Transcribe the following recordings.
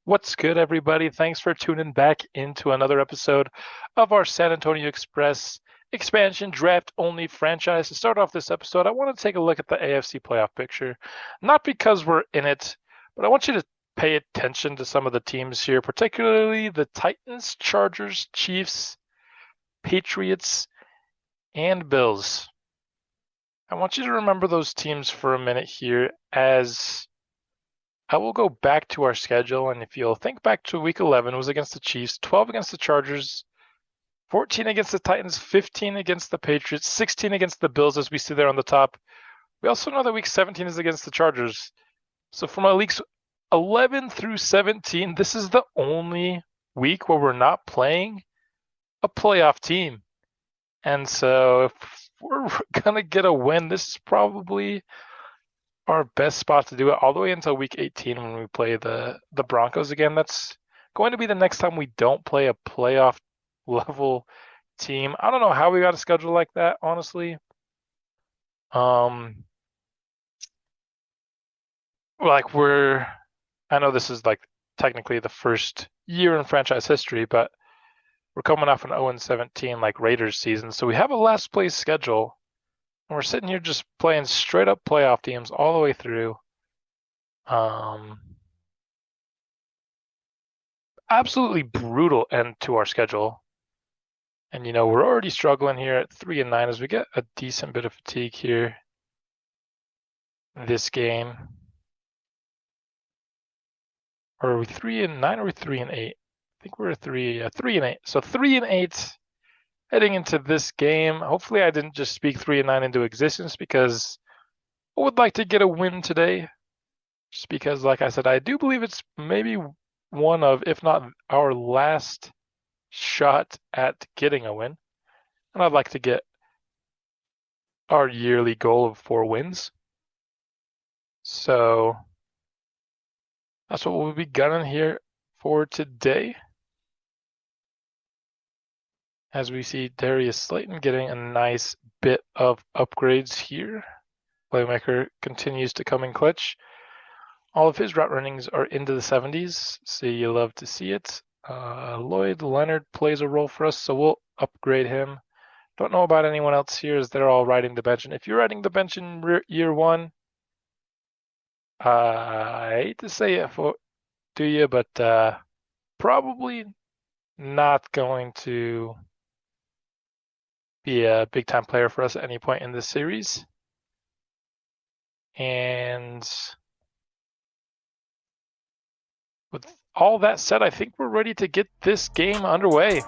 What's good, everybody? Thanks for tuning back into another episode of our San Antonio Express expansion draft only franchise. To start off this episode, I want to take a look at the AFC playoff picture. Not because we're in it, but I want you to pay attention to some of the teams here, particularly the Titans, Chargers, Chiefs, Patriots, and Bills. I want you to remember those teams for a minute here as I will go back to our schedule, and if you'll think back to week 11, it was against the Chiefs, 12 against the Chargers, 14 against the Titans, 15 against the Patriots, 16 against the Bills, as we see there on the top. We also know that week 17 is against the Chargers. So from our weeks 11 through 17, this is the only week where we're not playing a playoff team. And so if we're going to get a win, this is probably our best spot to do it all the way until week 18 when we play the Broncos again. That's going to be the next time we don't play a playoff level team. I don't know how we got a schedule like that, honestly. I know this is like technically the first year in franchise history, but we're coming off an 0-17 like Raiders season, so we have a last place schedule. And we're sitting here just playing straight up playoff teams all the way through. Absolutely brutal end to our schedule. And we're already struggling here at 3-9 as we get a decent bit of fatigue here this game. Or are we 3-9 or are we 3-8? I think we're 3-8. So 3-8 heading into this game. Hopefully I didn't just speak 3-9 into existence, because I would like to get a win today. Just because, like I said, I do believe it's maybe one of, if not our last shot at getting a win. And I'd like to get our yearly goal of 4 wins. So that's what we'll be gunning here for today. As we see Darius Slayton getting a nice bit of upgrades here. Playmaker continues to come in clutch. All of his route runnings are into the 70s, so you love to see it. Lloyd Leonard plays a role for us, so we'll upgrade him. Don't know about anyone else here, as they're all riding the bench. And if you're riding the bench in year one, I hate to say it to you, but probably not going to be a big time player for us at any point in this series. And with all that said, I think we're ready to get this game underway.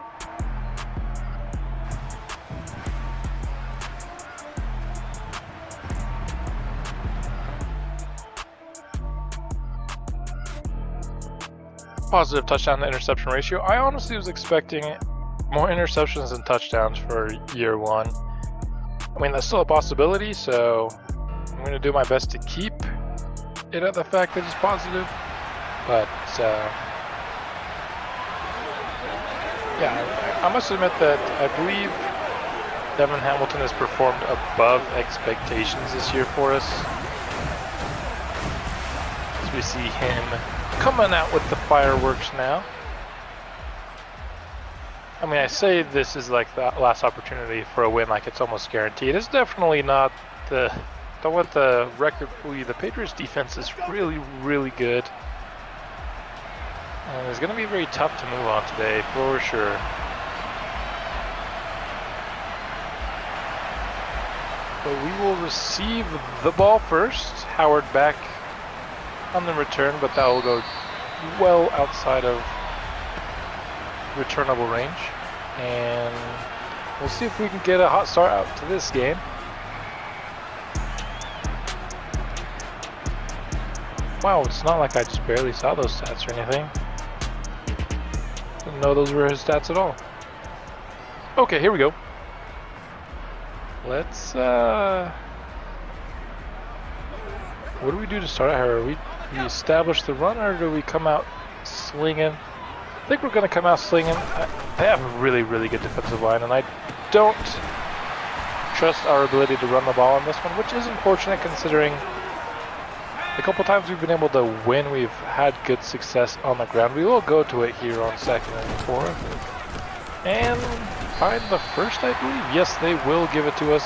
Positive touchdown to interception ratio. I honestly was expecting more interceptions than touchdowns for year one. I mean, that's still a possibility, so I'm going to do my best to keep it at the fact that it's positive. But, yeah, I must admit that I believe Devin Hamilton has performed above expectations this year for us. As we see him coming out with the fireworks now. I mean, I say this is like the last opportunity for a win, like it's almost guaranteed. It's definitely not. Don't let the record fool you. The Patriots defense is really, really good. And it's going to be very tough to move on today, for sure. But we will receive the ball first. Howard back on the return, but that will go well outside of returnable range. And we'll see if we can get a hot start out to this game. Wow, it's not like I just barely saw those stats or anything. Didn't know those were his stats at all. Okay, here we go. Let's, what do we do to start out here? We establish the run, or do we come out slinging? I think we're going to come out slinging. They have a really, really good defensive line, and I don't trust our ability to run the ball on this one, which is unfortunate considering The couple times we've been able to win, we've had good success on the ground. We will go to it here on 2nd and 4. And find the first, I believe. Yes, they will give it to us.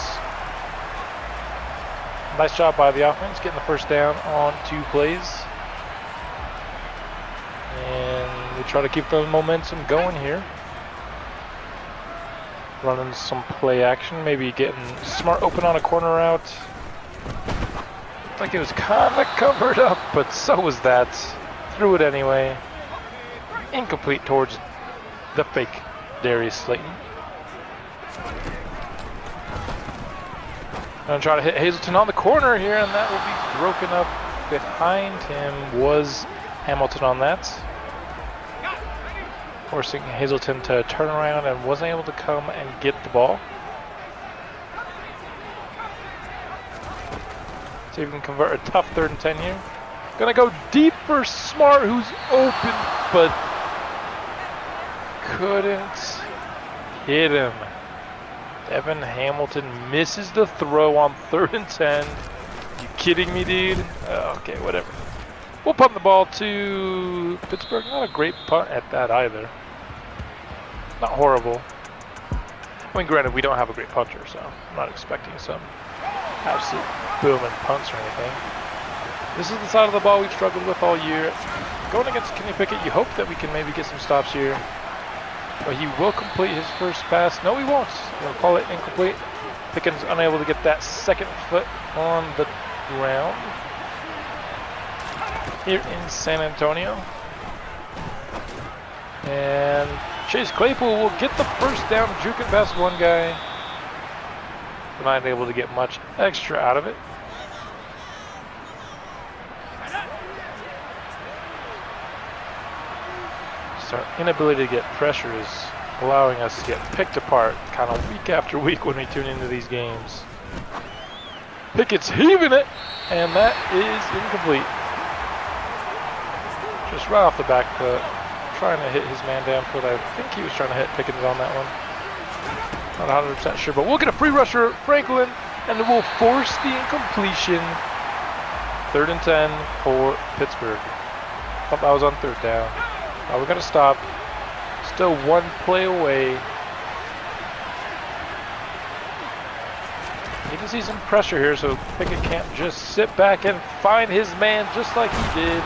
Nice job by the offense, getting the first down on 2 plays. And we try to keep the momentum going here. Running some play action, maybe getting Smart open on a corner route. Looked like it was kind of covered up, but so was that. Threw it anyway. Incomplete towards the fake Darius Slayton. Gonna try to hit Hazleton on the corner here, and that will be broken up. Behind him was Hamilton on that, forcing Hazleton to turn around and wasn't able to come and get the ball. See if we can convert a tough 3rd and 10 here. Gonna go deep for Smart, who's open, but couldn't hit him. Evan Hamilton misses the throw on 3rd and 10. You kidding me, dude? Okay, whatever. We'll punt the ball to Pittsburgh. Not a great punt at that either. Not horrible. I mean, granted, we don't have a great punter, so I'm not expecting some absolute booming punts or anything. This is the side of the ball we've struggled with all year. Going against Kenny Pickett, you hope that we can maybe get some stops here. But he will complete his first pass. No, he won't. We'll call it incomplete. Pickens unable to get that 2nd foot on the ground here in San Antonio. And Chase Claypool will get the first down, juking past one guy. Not able to get much extra out of it. Just our inability to get pressure is allowing us to get picked apart kind of week after week when we tune into these games. Pickett's heaving it, and that is incomplete. Just right off the back foot, trying to hit his man downfoot. I think he was trying to hit Pickens on that one. Not 100% sure, but we'll get a free rusher, Franklin, and we'll force the incompletion. 3rd and 10 for Pittsburgh. Thought that was on 3rd down. Now we're gonna stop. Still 1 play away. Need to see some pressure here so Pickett can't just sit back and find his man just like he did.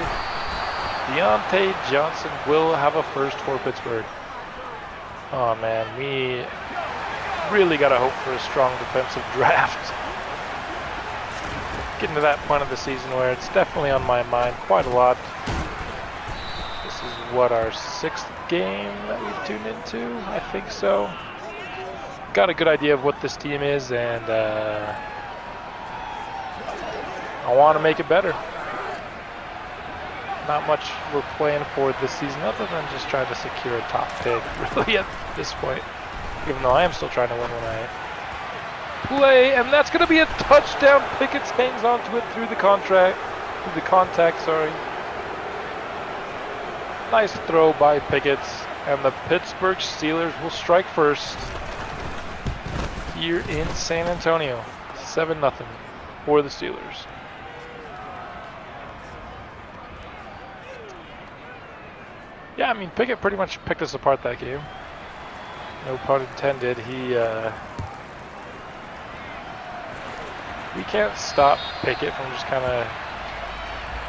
Deontay Johnson will have a first for Pittsburgh. Oh man, we really got to hope for a strong defensive draft. Getting to that point of the season where it's definitely on my mind quite a lot. This is what, our 6th game that we've tuned into? I think so. Got a good idea of what this team is, and I want to make it better. Not much we're playing for this season other than just trying to secure a top pick, really, at this point. Even though I am still trying to win when I play, and that's going to be a touchdown. Pickett hangs onto it through the contact, sorry. Nice throw by Pickett, and the Pittsburgh Steelers will strike first here in San Antonio. 7-0 for the Steelers. Yeah, I mean, Pickett pretty much picked us apart that game. No pun intended. We can't stop Pickett from just kind of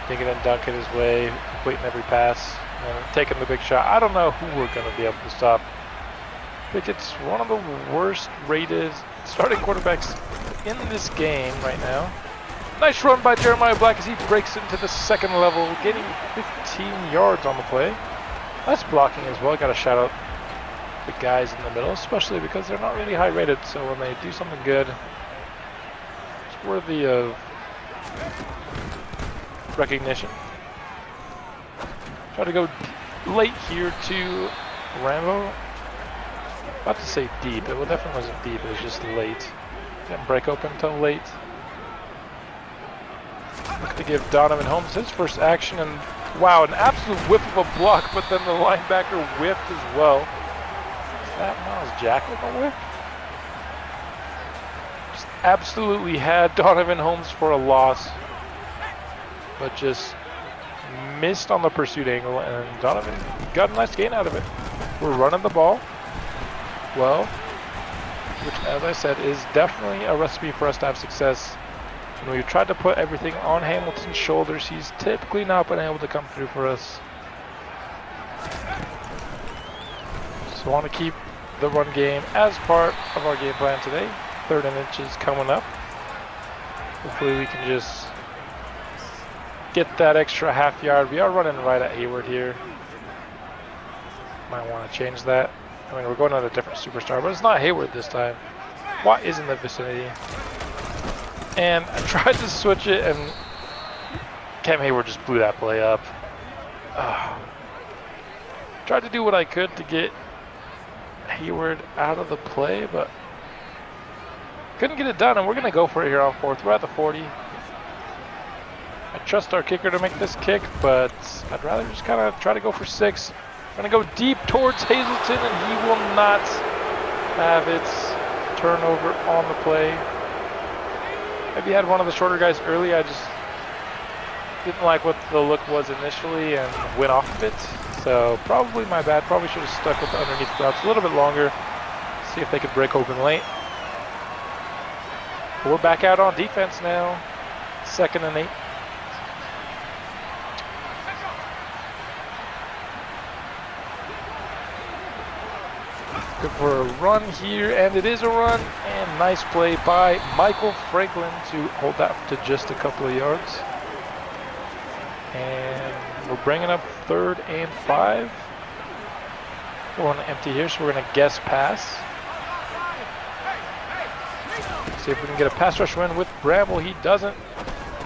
dinking and dunking his way, completing every pass, and taking the big shot. I don't know who we're going to be able to stop. Pickett's one of the worst rated starting quarterbacks in this game right now. Nice run by Jeremiah Black as he breaks into the 2nd level, getting 15 yards on the play. Nice blocking as well. Got to shout out the guys in the middle, especially because they're not really high rated, so when they do something good, it's worthy of recognition. Try to go late here to Rambo. About to say deep, it definitely wasn't deep, it was just late. Didn't break open until late. Look to give Donovan Holmes his first action, and wow, an absolute whiff of a block, but then the linebacker whiffed as well. Is that Miles Jack with a whiff? Just absolutely had Donovan Holmes for a loss. but just missed on the pursuit angle, and Donovan got a nice gain out of it. We're running the ball well, which, as I said, is definitely a recipe for us to have success. When we've tried to put everything on Hamilton's shoulders, he's typically not been able to come through for us. So I want to keep the run game as part of our game plan today. 3rd and inches coming up. Hopefully we can just get that extra half yard. We are running right at Hayward here. Might want to change that. I mean, we're going on a different superstar, but it's not Hayward this time. Watt is in the vicinity. And I tried to switch it, and Cam Hayward just blew that play up. Tried to do what I could to get Hayward out of the play, but couldn't get it done, and we're going to go for it here on 4th. We're at the 40. I trust our kicker to make this kick, but I'd rather just kind of try to go for 6. Gonna go deep towards Hazleton, and he will not have it. Turnover on the play. Maybe had one of the shorter guys early. I just didn't like what the look was initially and went off of it. So probably my bad. Probably should have stuck with the underneath routes a little bit longer. See if they could break open late. But we're back out on defense now. 2nd and 8. Good for a run here, and it is a run, and nice play by Michael Franklin to hold that to just a couple of yards. And we're bringing up 3rd and 5. We're on empty here, so we're going to guess pass. See if we can get a pass rush win with Bramble. He doesn't.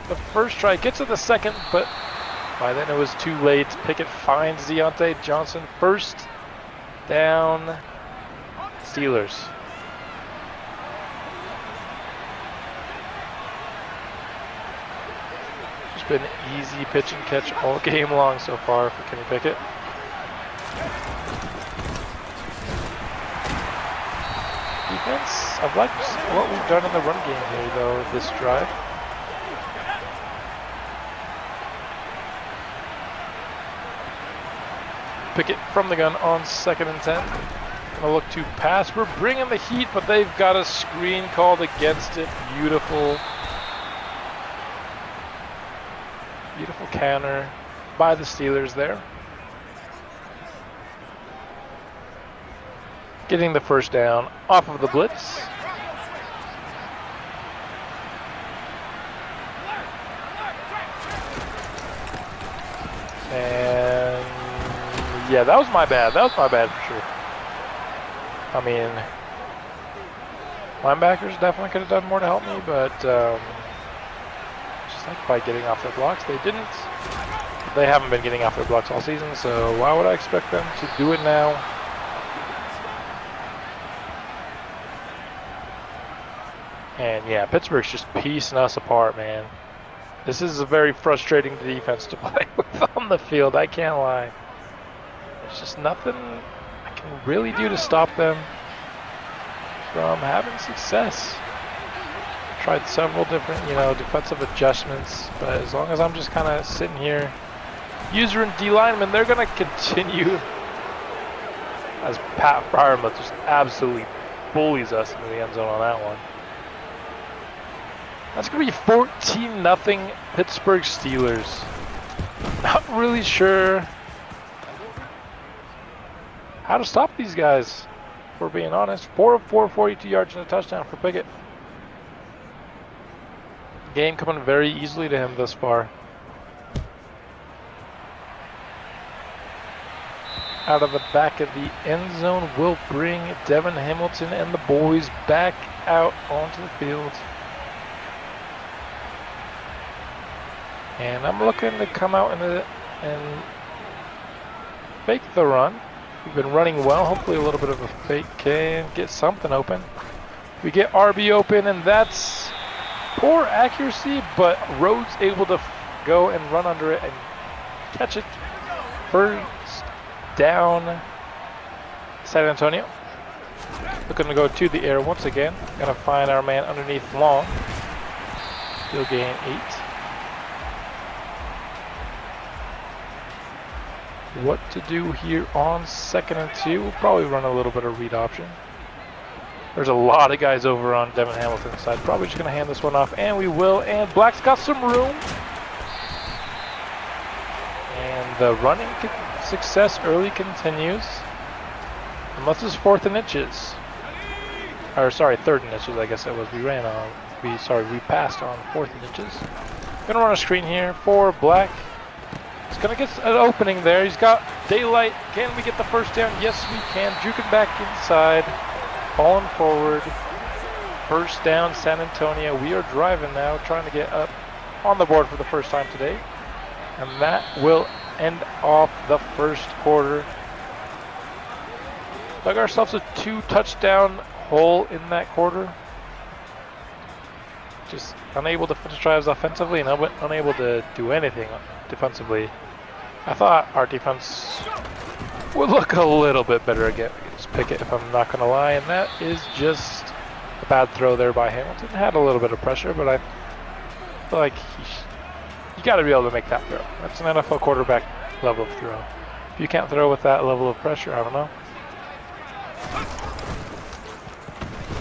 The first try gets to the 2nd, but by then it was too late. Pickett finds Deontay Johnson. 1st down. Steelers. Just been easy pitch and catch all game long so far for Kenny Pickett. Defense, I've liked what we've done in the run game here though, this drive. Pickett from the gun on 2nd and 10. Gonna look to pass. We're bringing the heat, but they've got a screen called against it. Beautiful. Beautiful counter by the Steelers there. Getting the 1st down off of the blitz. And yeah, that was my bad. That was my bad for sure. I mean, linebackers definitely could have done more to help me, but just like by getting off their blocks, they didn't. They haven't been getting off their blocks all season, so why would I expect them to do it now? And yeah, Pittsburgh's just piecing us apart, man. This is a very frustrating defense to play with on the field, I can't lie. There's just nothing I can really do to stop them from having success. Tried several different, defensive adjustments, but as long as I'm just kind of sitting here, user and D lineman, they're going to continue as Pat Freiermuth just absolutely bullies us into the end zone on that one. That's going to be 14-0 Pittsburgh Steelers. Not really sure how to stop these guys, if we're being honest. 4 of 4, 42 yards and a touchdown for Pickett. Game coming very easily to him thus far. Out of the back of the end zone will bring Devin Hamilton and the boys back out onto the field. And I'm looking to come out and fake the run. We've been running well. Hopefully a little bit of a fake can get something open. We get RB open, and that's poor accuracy, but Rhodes able to go and run under it and catch it. First down, San Antonio. Looking to go to the air once again. Gonna find our man underneath long. Still gain 8. what to do here on 2nd and 2. We'll probably run a little bit of read option. There's a lot of guys over on Devin Hamilton's side. Probably just going to hand this one off, and we will. And Black's got some room. And the running success early continues. Unless it's 4th and inches. Or sorry, 3rd and inches, I guess it was. We passed on 4th and inches. Gonna run a screen here for Black. He's gonna get an opening there. He's got daylight. Can we get the first down? Yes, we can. Juking back inside. Falling forward. First down, San Antonio. We are driving now, trying to get up on the board for the first time today. And that will end off the first quarter. Dug ourselves a 2-touchdown hole in that quarter. Just unable to finish drives offensively and unable to do anything defensively. I thought our defense would look a little bit better against Pickett, if I'm not going to lie, and that is just a bad throw there by Hamilton. Had a little bit of pressure, but I feel like you got to be able to make that throw. That's an NFL quarterback level of throw. If you can't throw with that level of pressure, I don't know.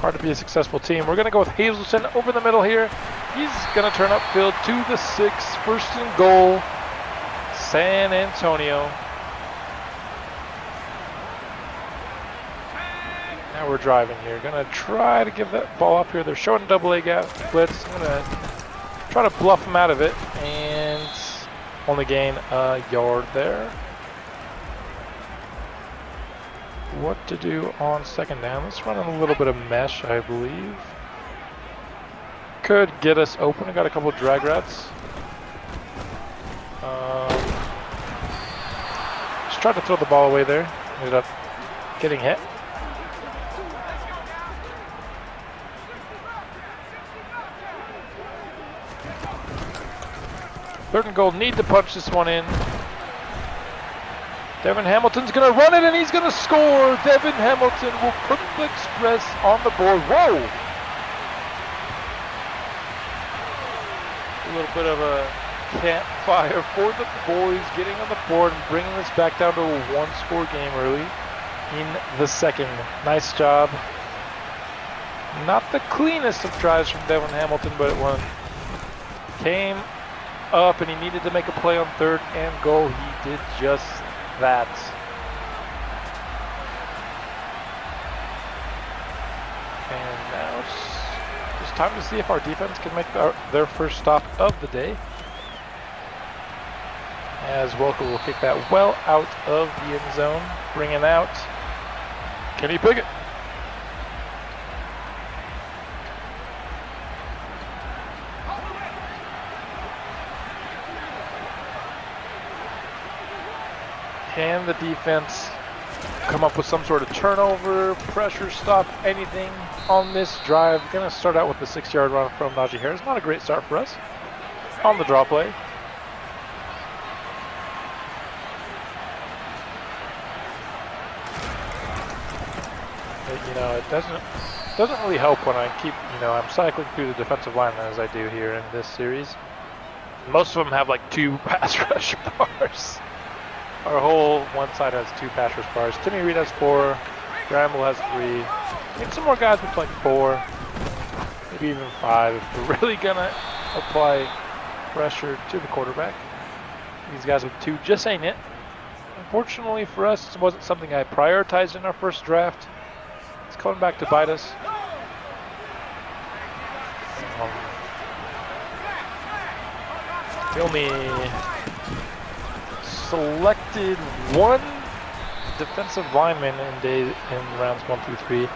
Hard to be a successful team. We're going to go with Hazelton over the middle here. He's going to turn upfield to the 6. 1st and goal. San Antonio. Now we're driving here. Going to try to give that ball up here. They're showing double A gap blitz. I'm going to try to bluff them out of it and only gain a yard there. What to do on 2nd down? Let's run a little bit of mesh, I believe. Could get us open. I got a couple of drag routes. Just tried to throw the ball away there. Ended up getting hit. Third and goal. Need to punch this one in. Devin Hamilton's going to run it, and he's going to score. Devin Hamilton will put the Express on the board. Whoa! A little bit of a campfire for the boys, getting on the board and bringing this back down to a 1-score game early in the 2nd. Nice job. Not the cleanest of tries from Devin Hamilton, but one came up, and he needed to make a play on 3rd and goal. He did just that. And now it's time to see if our defense can make their first stop of the day. As Welker will kick that well out of the end zone. Bringing out Kenny Pickett. Can the defense come up with some sort of turnover, pressure stop, anything on this drive? Going to start out with the 6-yard run from Najee Harris. Not a great start for us on the draw play. But, it doesn't really help when I keep, I'm cycling through the defensive linemen as I do here in this series. Most of them have like 2 pass rush bars. Our whole one side has 2 pass rush bars. Timmy Reed has 4. Bramble has 3. Need some more guys with like 4. Maybe even 5 if we're really gonna apply pressure to the quarterback. These guys with 2 just ain't it. Unfortunately for us, it wasn't something I prioritized in our first draft. It's coming back to bite us. We only selected 1 defensive lineman in rounds 1 through 3.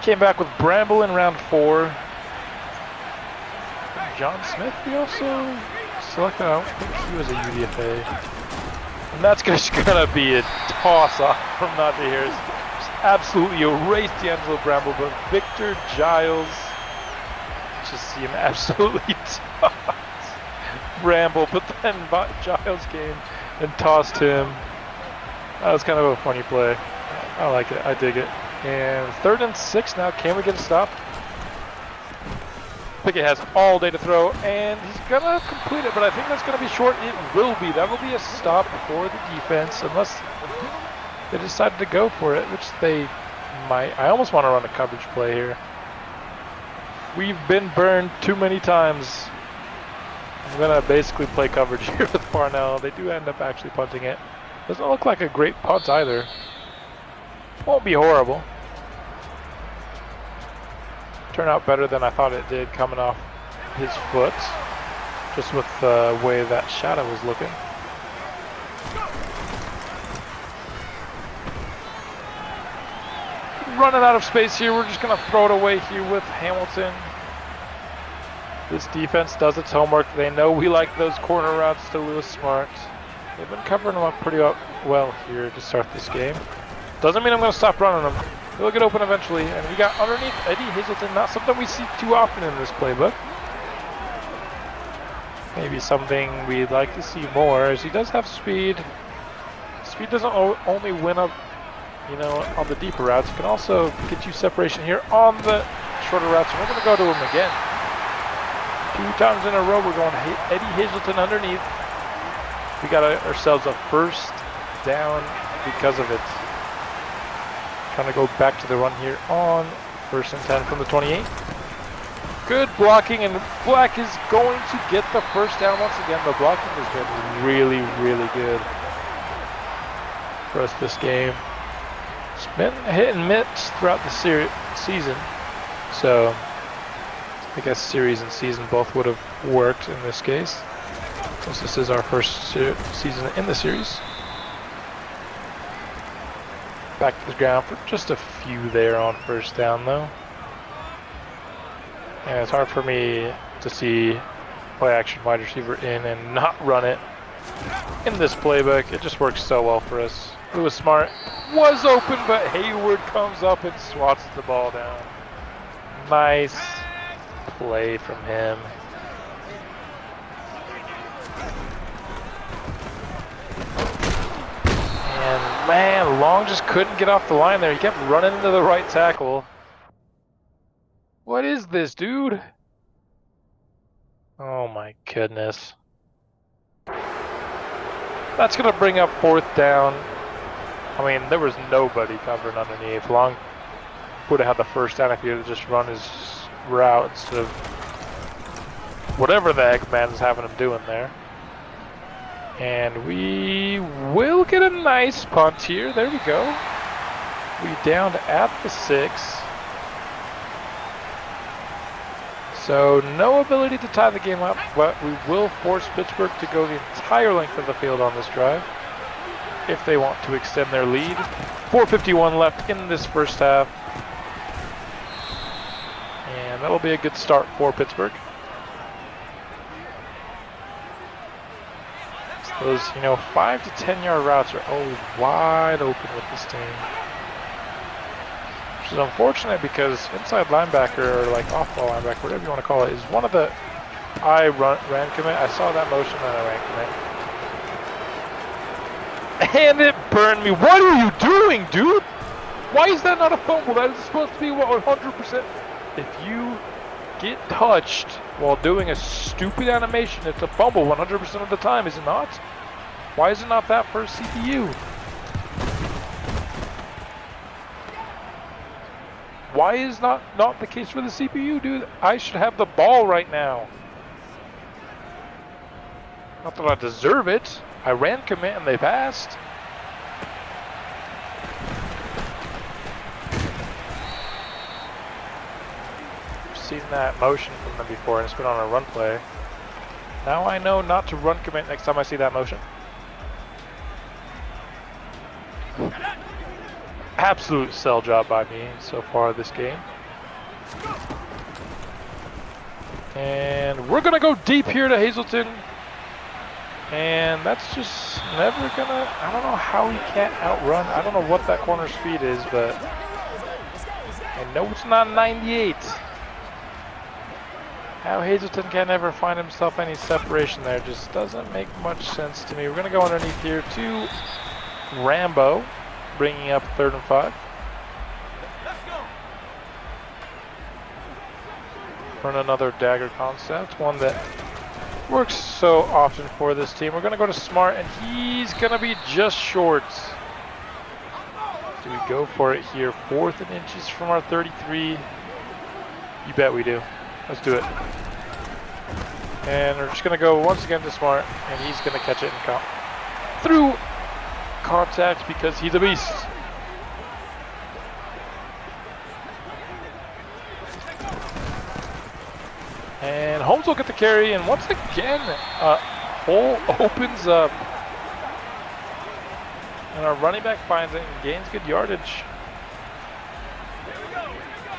Came back with Bramble in round 4. John Smith we also selected. I don't think he was a UDFA. And that's just gonna be a toss off from Najee Harris. Just absolutely erased D'Angelo Bramble, but Victor Giles, just see him absolutely toss Bramble, but then Giles came and tossed him. That was kind of a funny play. I like it. I dig it. And 3rd and 6 now. Can we get a stop? Pickett has all day to throw, and he's gonna complete it, but I think that's gonna be short. It will be. That will be a stop for the defense, unless they decided to go for it, which they might. I almost want to run a coverage play here. We've been burned too many times. I'm gonna basically play coverage here with Parnell. They do end up actually punting it. Doesn't look like a great punt either. Won't be horrible. Turned out better than I thought it did coming off his foot, just with the way that shadow was looking. Running out of space here, we're just gonna throw it away here with Hamilton. This defense does its homework. They know we like those corner routes to Lewis Smart. They've been covering them up pretty well here to start this game. Doesn't mean I'm gonna stop running them. He'll get open eventually, and we got underneath Eddie Hazelton, not something we see too often in this playbook. Maybe something we'd like to see more, as he does have speed. Speed doesn't only win up, you know, on the deeper routes. It can also get you separation here on the shorter routes, and we're going to go to him again. 2 times in a row, we're going Eddie Hazelton underneath. We got ourselves a first down because of it. Trying to go back to the run here on 1st and 10 from the 28. Good blocking, and Black is going to get the first down once again. The blocking has been really, really good for us this game. It's been hit and miss throughout the season, so I guess series and season both would have worked in this case, since this is our first season in the series. Back to the ground for just a few there on 1st down though. And it's hard for me to see play action wide receiver in and not run it in this playbook. It just works so well for us. Lewis Smart was open, but Hayward comes up and swats the ball down. Nice play from him. And man, Long just couldn't get off the line there. He kept running into the right tackle. What is this, dude? Oh my goodness. That's gonna bring up 4th down. I mean, there was nobody covering underneath. Long would have had the first down if he had just run his route instead of whatever the heck man's having him doing there. And we will get a nice punt here. There we go. We downed at the 6. So no ability to tie the game up, but we will force Pittsburgh to go the entire length of the field on this drive if they want to extend their lead. 4:51 left in this first half. And that'll be a good start for Pittsburgh. Those, 5 to 10 yard routes are always wide open with this team. Which is unfortunate because inside linebacker, or like off-ball linebacker, whatever you want to call it, is one of the ran commit. I saw that motion and I ran commit. And it burned me. What are you doing, dude? Why is that not a fumble? That is supposed to be 100%. If you get touched while doing a stupid animation, it's a fumble 100% of the time, is it not? Why is it not that for a CPU? Why is not the case for the CPU, dude? I should have the ball right now. Not that I deserve it. I ran commit and they passed. Seen that motion from them before, and it's been on a run play. Now I know not to run commit next time I see that motion. Absolute sell job by me so far this game. And we're gonna go deep here to Hazelton. And that's just never gonna, I don't know how he can't outrun. I don't know what that corner speed is, but I know it's not 98. How Hazelton can't ever find himself any separation there just doesn't make much sense to me. We're going to go underneath here to Rambo, bringing up 3rd and 5. run another dagger concept, one that works so often for this team. We're going to go to Smart, and he's going to be just short. Do we go for it here? 4th and inches from our 33. You bet we do. Let's do it. And we're just going to go once again to Smart, and he's going to catch it and count through contact because he's a beast. And Holmes will get the carry, and once again, hole opens up. And our running back finds it and gains good yardage.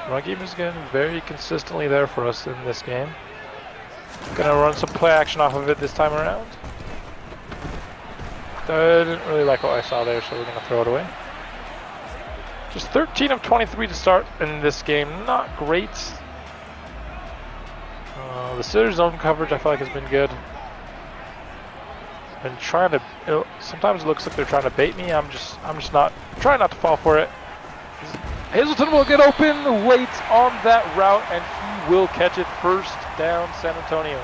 Run game is getting very consistently there for us in this game. Gonna run some play action off of it this time around. I didn't really like what I saw there, so we're gonna throw it away. Just 13 of 23 to start in this game, not great. The center zone coverage I feel like has been good. Been trying to. Sometimes it looks like they're trying to bait me. I'm just not trying not to fall for it. Hazleton will get open late on that route, and he will catch it. First down, San Antonio.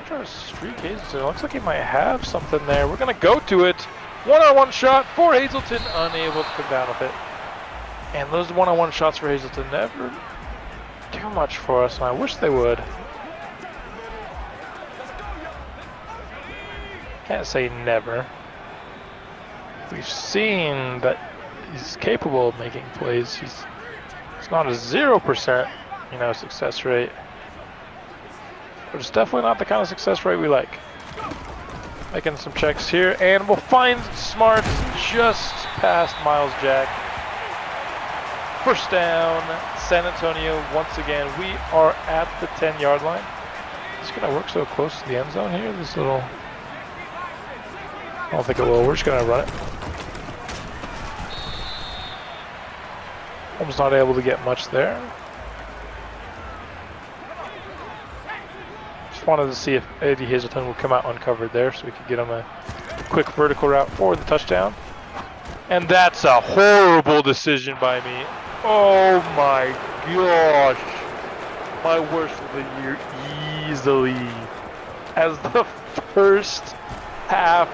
Try to streak Hazleton. It looks like he might have something there. We're gonna go to it. One-on-one shot for Hazleton, unable to come down with it. And those one-on-one shots for Hazleton never do much for us, and I wish they would. Can't say never. We've seen that he's capable of making plays. It's not a 0%, success rate. But it's definitely not the kind of success rate we like. Making some checks here, and we'll find Smart just past Miles Jack. First down, San Antonio once again. We are at the 10-yard line. It's gonna work so close to the end zone here. This little, I don't think it will. We're just gonna run it. Holmes not able to get much there. Wanted to see if Eddie Hazleton would come out uncovered there so we could get him a quick vertical route for the touchdown. And that's a horrible decision by me. Oh my gosh. My worst of the year easily. As the first half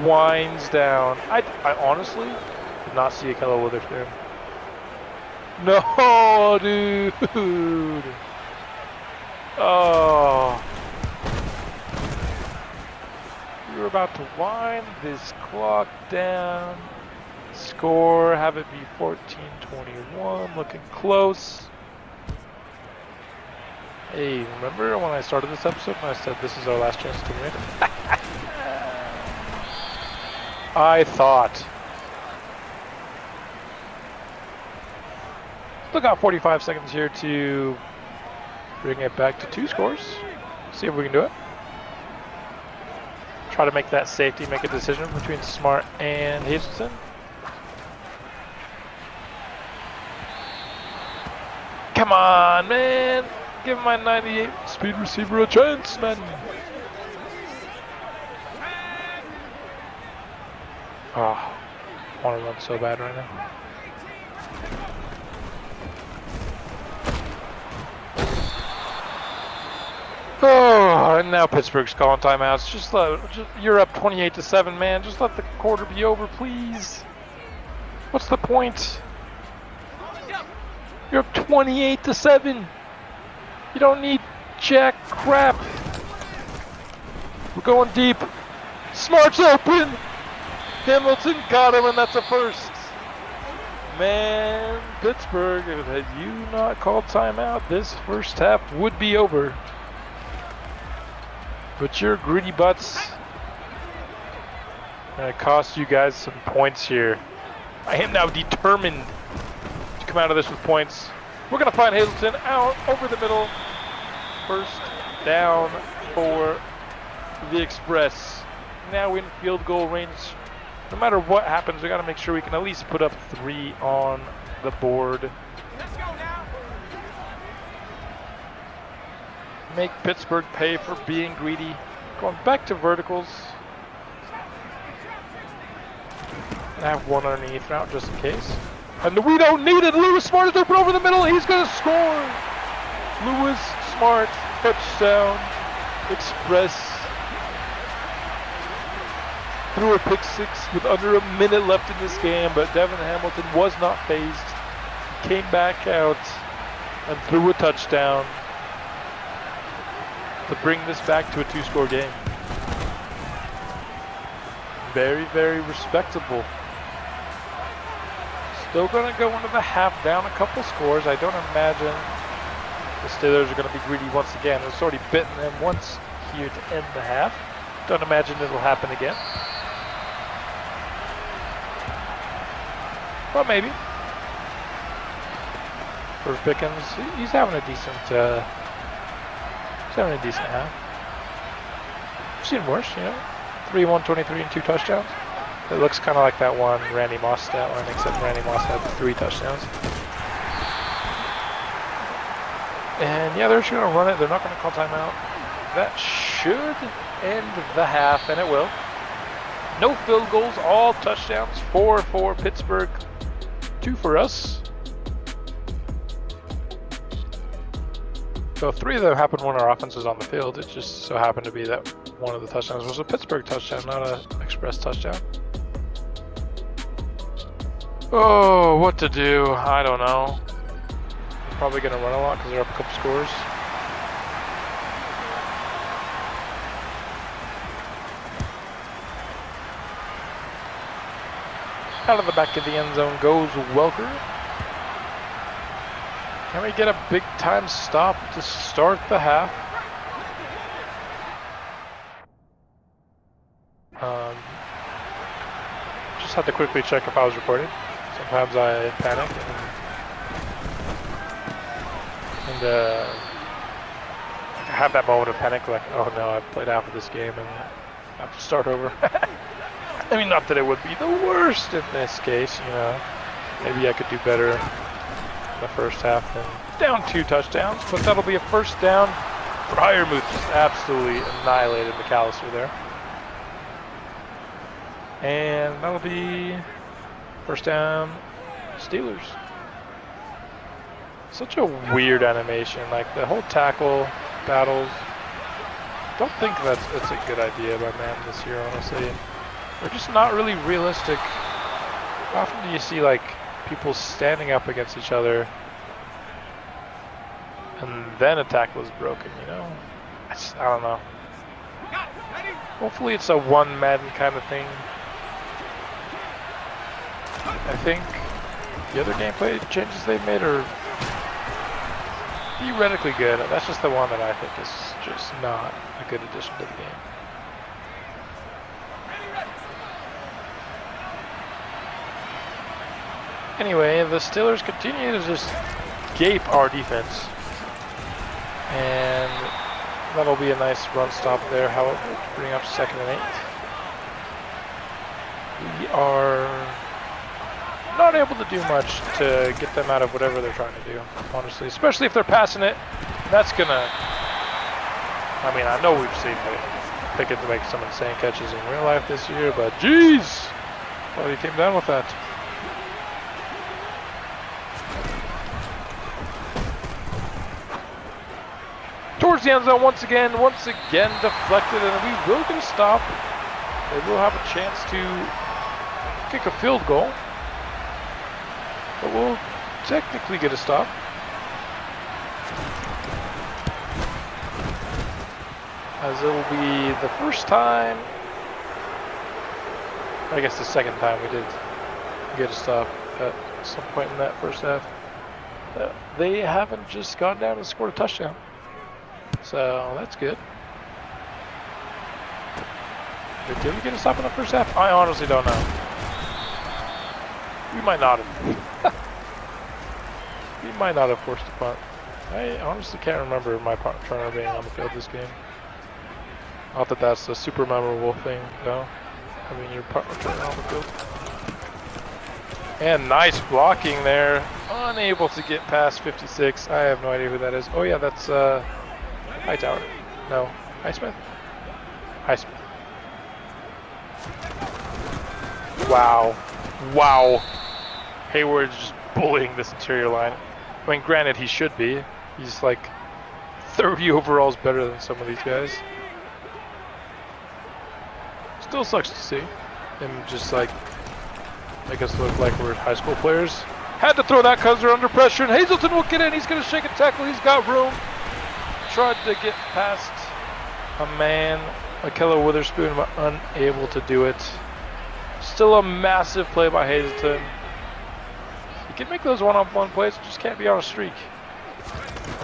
winds down. I honestly did not see a Kello Witherspoon. No, dude. Oh. We were about to wind this clock down. Score, have it be 14-21, looking close. Hey, remember when I started this episode and I said this is our last chance to win? I thought. Still got 45 seconds here to bring it back to 2 scores. See if we can do it. Try to make that safety, make a decision between Smart and Hazleton. Come on, man. Give my 98 speed receiver a chance, man. Oh, I want to run so bad right now. Oh, and now Pittsburgh's calling timeouts. You're up 28-7, man. Just let the quarter be over, please. What's the point? You're up 28-7. You don't need jack crap. We're going deep. Smart's open. Hamilton got him, and that's a first. Man, Pittsburgh, had you not called timeout, this first half would be over. But your greedy butts gonna cost you guys some points here. I am now determined to come out of this with points. We're gonna find Hazleton out over the middle. First down for the Express. Now in field goal range. No matter what happens, we gotta make sure we can at least put up 3 on the board. Let's go now. Make Pittsburgh pay for being greedy. Going back to verticals. I have one underneath now just in case. And we don't need it. Lewis Smart is open over the middle. He's going to score. Lewis Smart, touchdown. Express. Threw a pick six with under a minute left in this game, but Devin Hamilton was not phased. He came back out and threw a touchdown to bring this back to a 2-score game. Very, very respectable. Still going to go into the half down a couple scores. I don't imagine the Steelers are going to be greedy once again. It's already bitten them once here to end the half. Don't imagine it'll happen again. But maybe. For Pickens, he's having a decent half. I've seen worse, you know. 3, 123 and 2 touchdowns. It looks kind of like that one Randy Moss stat line, except Randy Moss had 3 touchdowns. And yeah, they're just going to run it. They're not going to call timeout. That should end the half, and it will. No field goals, all touchdowns. 4 for Pittsburgh, 2 for us. So 3 of them happened when our offense was on the field. It just so happened to be that one of the touchdowns was a Pittsburgh touchdown, not an Express touchdown. Oh, what to do? I don't know. Probably going to run a lot because they're up a couple scores. Out of the back of the end zone goes Welker. Can we get a big time stop to start the half? Just had to quickly check if I was recording. Sometimes I panic and I have that moment of panic, like, oh no, I've played half of this game and I have to start over. I mean, not that it would be the worst in this case, you know. Maybe I could do better in the first half than down 2 touchdowns, but that'll be a first down. Freiermuth just absolutely annihilated McAllister there. And that'll be first down, Steelers. Such a weird animation, like the whole tackle battles. Don't think that's a good idea by Madden this year, honestly. They're just not really realistic. How often do you see like people standing up against each other and then a tackle is broken, you know? I don't know. Hopefully it's a one Madden kind of thing. I think the other gameplay changes they've made are theoretically good. That's just the one that I think is just not a good addition to the game. Anyway, the Steelers continue to just gape our defense. And that'll be a nice run stop there, however, to bring up 2nd and 8. We are not able to do much to get them out of whatever they're trying to do, honestly. Especially if they're passing it. That's gonna... I mean, I know we've seen Pickens make some insane catches in real life this year, but jeez! Well, he came down with that. Towards the end zone once again deflected, and we will get a stop. They will have a chance to kick a field goal, but we'll technically get a stop. As it will be the first time, I guess the second time we did get a stop at some point in that first half. They haven't just gone down and scored a touchdown. So that's good. Did we get a stop in the first half? I honestly don't know. We might not have. We might not have forced a punt. I honestly can't remember my punt returner being on the field this game. Not that that's a super memorable thing, though. I mean, your punt returner on the field. And nice blocking there. Unable to get past 56. I have no idea who that is. Oh yeah, that's Hightower. No, Highsmith. Nice. Wow. Wow. Hayward's just bullying this interior line. I mean, granted, he should be. He's like 30 overalls better than some of these guys. Still sucks to see him just like make us look like we're high school players. Had to throw that because they're under pressure, and Hazelton will get in. He's going to shake a tackle. He's got room. Tried to get past a man, Akello Witherspoon, but unable to do it. Still a massive play by Hazelton. You can make those one-on-one plays, just can't be on a streak.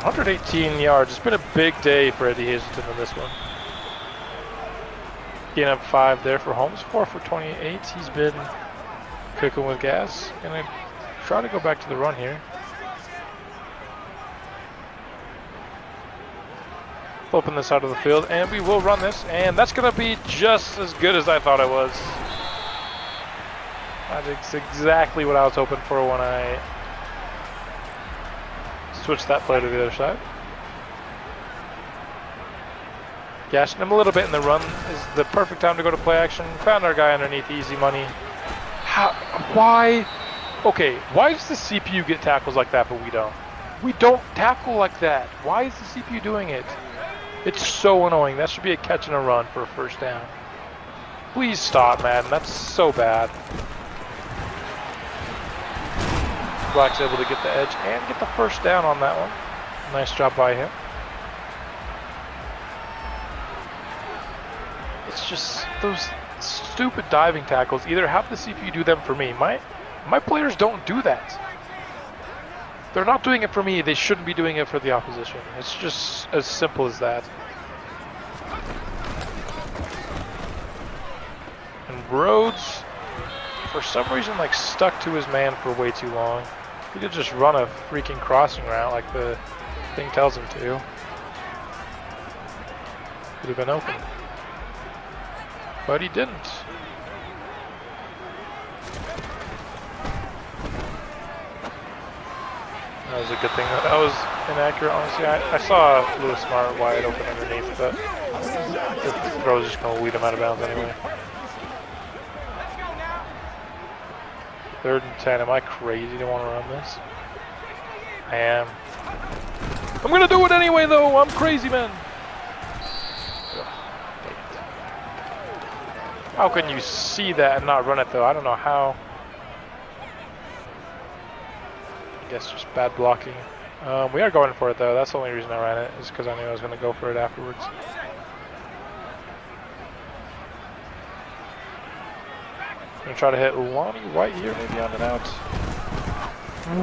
118 yards. It's been a big day for Eddie Hazelton in this one. Gain up 5 there for Holmes. 4 for 28. He's been cooking with gas. Gonna try to go back to the run here. Open this out of the field, and we will run this, and that's gonna be just as good as I thought it was. That's exactly what I was hoping for when I switched that play to the other side. Gashing him a little bit in the run is the perfect time to go to play action. Found our guy underneath, easy money. Why? Okay, why does the CPU get tackles like that, but we don't? We don't tackle like that. Why is the CPU doing it? It's so annoying. That should be a catch and a run for a first down. Please stop, man. That's so bad. Black's able to get the edge and get the first down on that one. Nice job by him. It's just those stupid diving tackles. Either have the CPU do them for me. My players don't do that. They're not doing it for me. They shouldn't be doing it for the opposition. It's just as simple as that. And Rhodes, for some reason, like stuck to his man for way too long. He could just run a freaking crossing route like the thing tells him to. Could have been open. But he didn't. That was a good thing. That was inaccurate, honestly. I saw Lewis Smart wide open underneath, but the throw was just going to lead him out of bounds anyway. 3rd and 10. Am I crazy to want to run this? I am. I'm going to do it anyway, though. I'm crazy, man. How can you see that and not run it, though? I don't know how. I guess just bad blocking. We are going for it, though. That's the only reason I ran it, is because I knew I was going to go for it afterwards. I'm going to try to hit Lonnie White here, maybe on and out.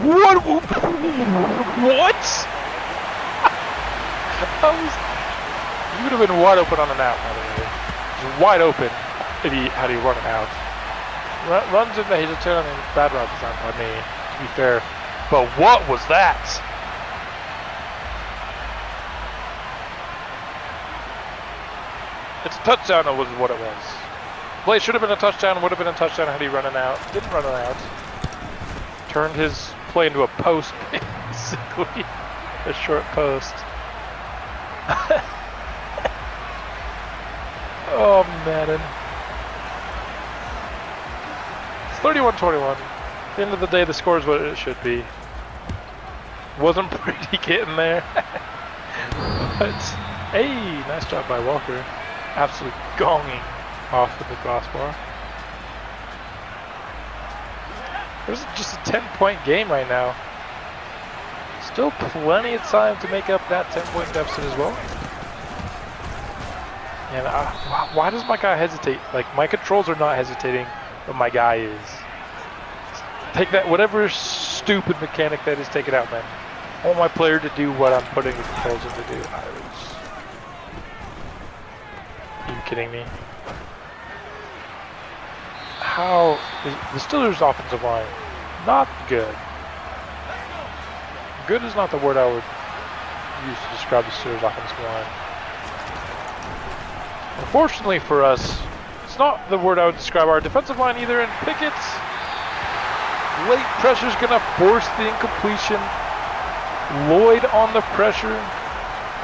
What? What? He would have been wide open on and out, by the way. Just wide open. Had he run it out. Runs into Hazelton and bad run design by me, to be fair. But what was that? It's a touchdown, that was what it was. Play should have been a touchdown, would have been a touchdown had he run it out. Didn't run it out. Turned his play into a post, basically. A short post. Oh, Madden. It's 31-21. At the end of the day, the score is what it should be. Wasn't pretty getting there. But, hey, nice job by Walker. Absolutely gonging off of the crossbar. There's just a 10-point game right now. Still plenty of time to make up that 10-point deficit as well. And why does my guy hesitate? Like, my controls are not hesitating, but my guy is. Take that, whatever stupid mechanic that is, take it out, man. I want my player to do what I'm putting the controls in to do. Are you kidding me? How is the Steelers' offensive line not good? Good is not the word I would use to describe the Steelers' offensive line. Unfortunately for us, it's not the word I would describe our defensive line either. And Pickett's late pressure is going to force the incompletion. Lloyd on the pressure.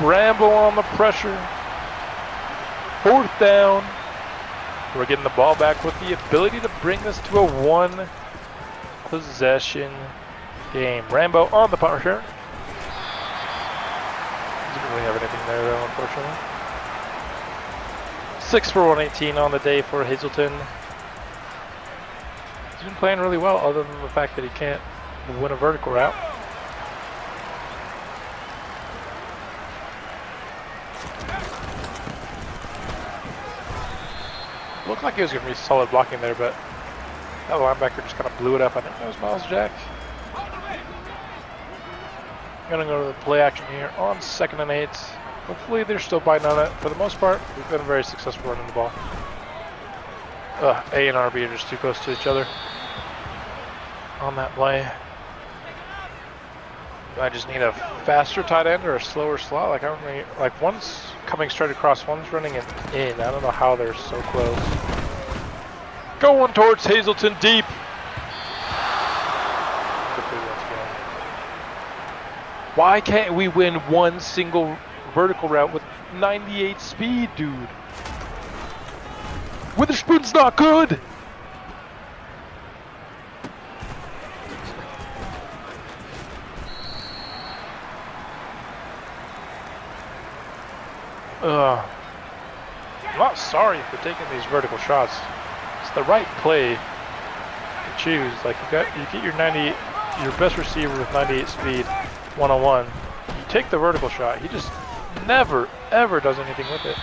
Bramble on the pressure. 4th down. We're getting the ball back with the ability to bring this to a 1-possession game. Rambo on the punt return. Didn't really have anything there though, unfortunately. 6 for 118 on the day for Hazleton. He's been playing really well, other than the fact that he can't win a vertical route. Looked like he was going to be solid blocking there, but that linebacker just kind of blew it up. I think that was Miles Jack. Gonna go to the play action here on 2nd and 8. Hopefully they're still biting on it. For the most part, we've been very successful running the ball. A and RB are just too close to each other on that play. I just need a faster tight end or a slower slot. Like I don't really, like one's coming straight across, one's running in. I don't know how they're so close. Going towards Hazleton deep. Why can't we win one single vertical route with 98 speed, dude? Witherspoon's not good. I'm not sorry for taking these vertical shots. It's the right play to choose. Like you get your best receiver with 98 speed, one-on-one. You take the vertical shot. He just never ever does anything with it.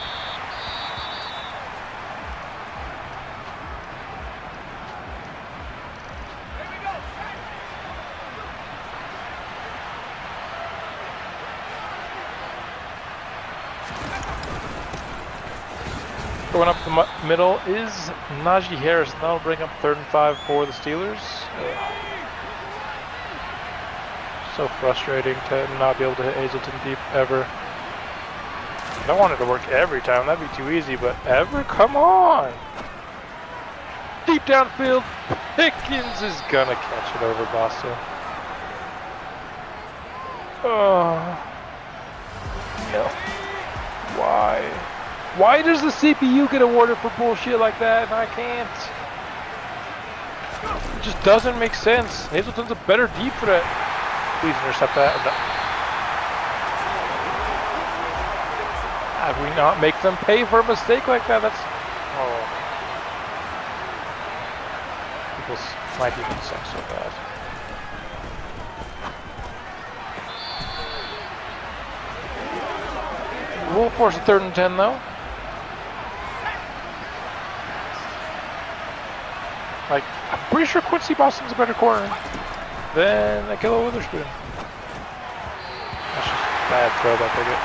Going up the middle is Najee Harris. And that'll bring up 3rd and 5 for the Steelers. So frustrating to not be able to hit Hazleton deep ever. I don't want it to work every time. That'd be too easy, but ever? Come on! Deep downfield. Pickens is gonna catch it over Boston. Oh. No. Why? Why does the CPU get awarded for bullshit like that and I can't? It just doesn't make sense. Hazleton's a better deep threat. Please intercept that. Have we not make them pay for a mistake like that? That's... Oh. People might even suck so bad. We'll force a 3rd and 10 though. Like, I'm pretty sure Quincy Boston's a better corner than Ahkello Witherspoon. That's just a bad throw by Pickett.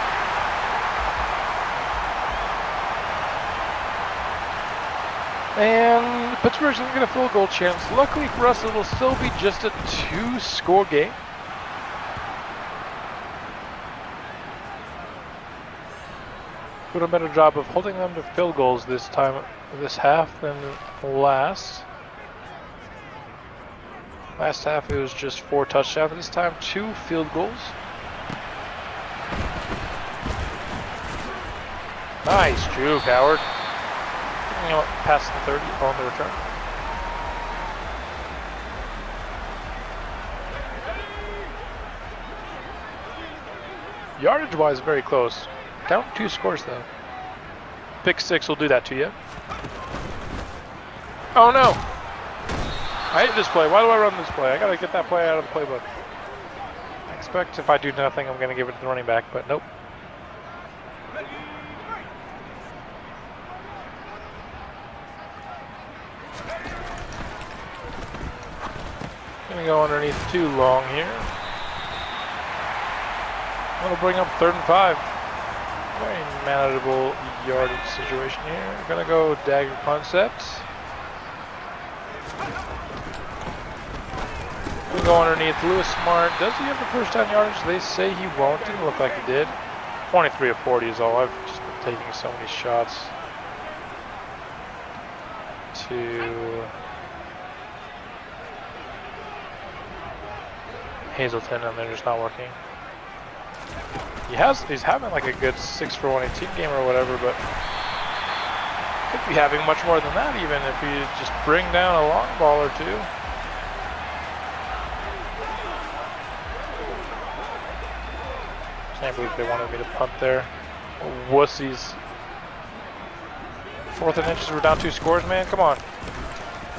And Pittsburgh's going to get a field goal chance. Luckily for us, it'll still be just a 2-score game. Doing a better job of holding them to field goals this time, this half, than last. Last half it was just 4 touchdowns. This time 2 field goals. Nice juke, Howard. You know what? Past the 30 on the return. Yardage-wise, very close. Count 2 scores though. Pick 6 will do that to you. Oh no! I hate this play. Why do I run this play? I gotta get that play out of the playbook. I expect if I do nothing, I'm gonna give it to the running back, but nope. Gonna go underneath too long here. I'm gonna bring up 3rd and 5. Very manageable yardage situation here. Gonna go dagger concept. Gonna go underneath Lewis Smart. Does he have the 1st down yardage? They say he won't. Didn't look like he did. 23 of 40 is all. I've just been taking so many shots to Hazleton and they're just not working. He's having like a good 6 for 118 game or whatever, but Could be having much more than that even if you just bring down a long ball or two. Can't believe they wanted me to punt there. Wussies. 4th and inches, we're down 2 scores, man. Come on.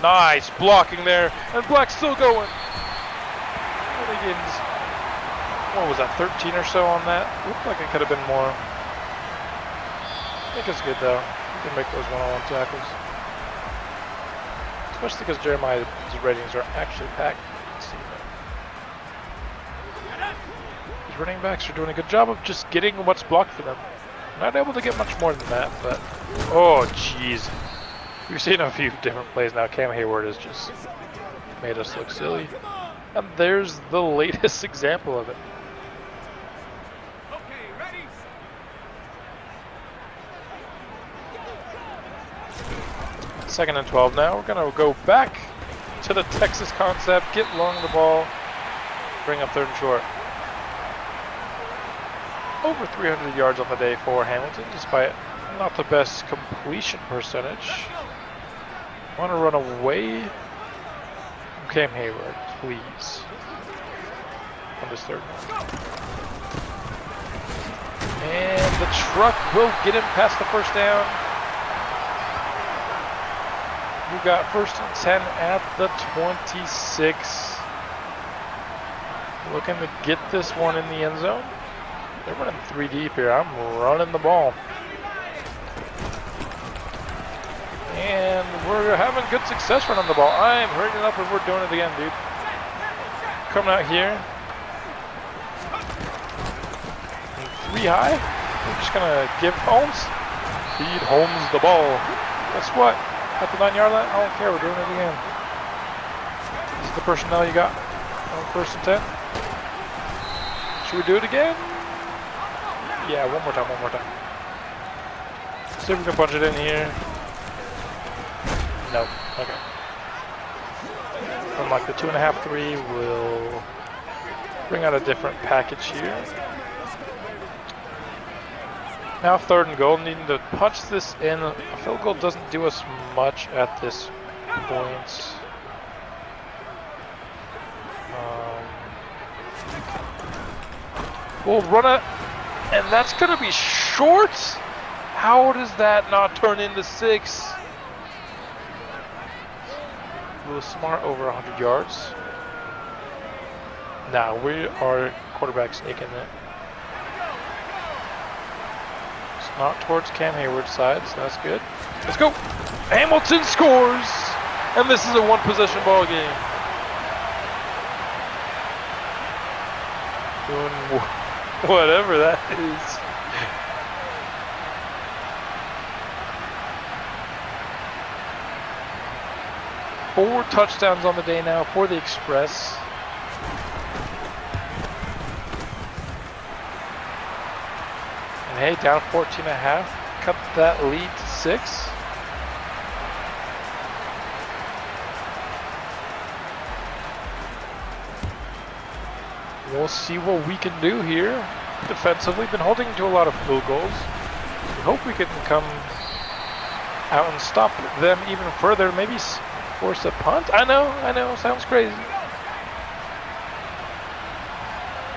Nice blocking there. And Black's still going. Williams. What was that, 13 or so on that? Looked like it could have been more. I think it's good though. You can make those one-on-one tackles. Especially because Jeremiah's ratings are actually packed. These running backs are doing a good job of just getting what's blocked for them. Not able to get much more than that, but oh jeez. We've seen a few different plays now. Cam Hayward has just made us look silly. And there's the latest example of it. 2nd and 12 now. We're going to go back to the Texas concept, get long the ball, bring up 3rd and short. Over 300 yards on the day for Hamilton, despite not the best completion percentage. Want to run away from Cam Hayward, please. On this 3rd one. And the truck will get him past the 1st down. We got 1st and 10 at the 26. Looking to get this one in the end zone. They're running 3 deep here. I'm running the ball. And we're having good success running the ball. I'm hurrying up and we're doing it again, dude. Coming out here. And 3 high. We're just going to give Holmes. Feed Holmes the ball. Guess what? At the 9-yard line, I don't care, we're doing it again. This is the personnel you got on 1st and 10. Should we do it again? Yeah, one more time. See if we can punch it in here. No, okay. From like the 2.5, 3, we'll bring out a different package here. Now 3rd and goal, needing to punch this in. A field goal doesn't do us much at this point. We'll run it, and that's going to be short. How does that not turn into 6? Will Smart over 100 yards. Now we are quarterback sneaking it. Not towards Cam Hayward's side, so that's good. Let's go! Hamilton scores! And this is a 1-possession ball game. Doing whatever that is. Four touchdowns on the day now for the Express. Hey, down 14.5, cut that lead to 6. We'll see what we can do here. Defensively, been holding to a lot of field goals. We hope we can come out and stop them even further. Maybe force a punt. I know, sounds crazy.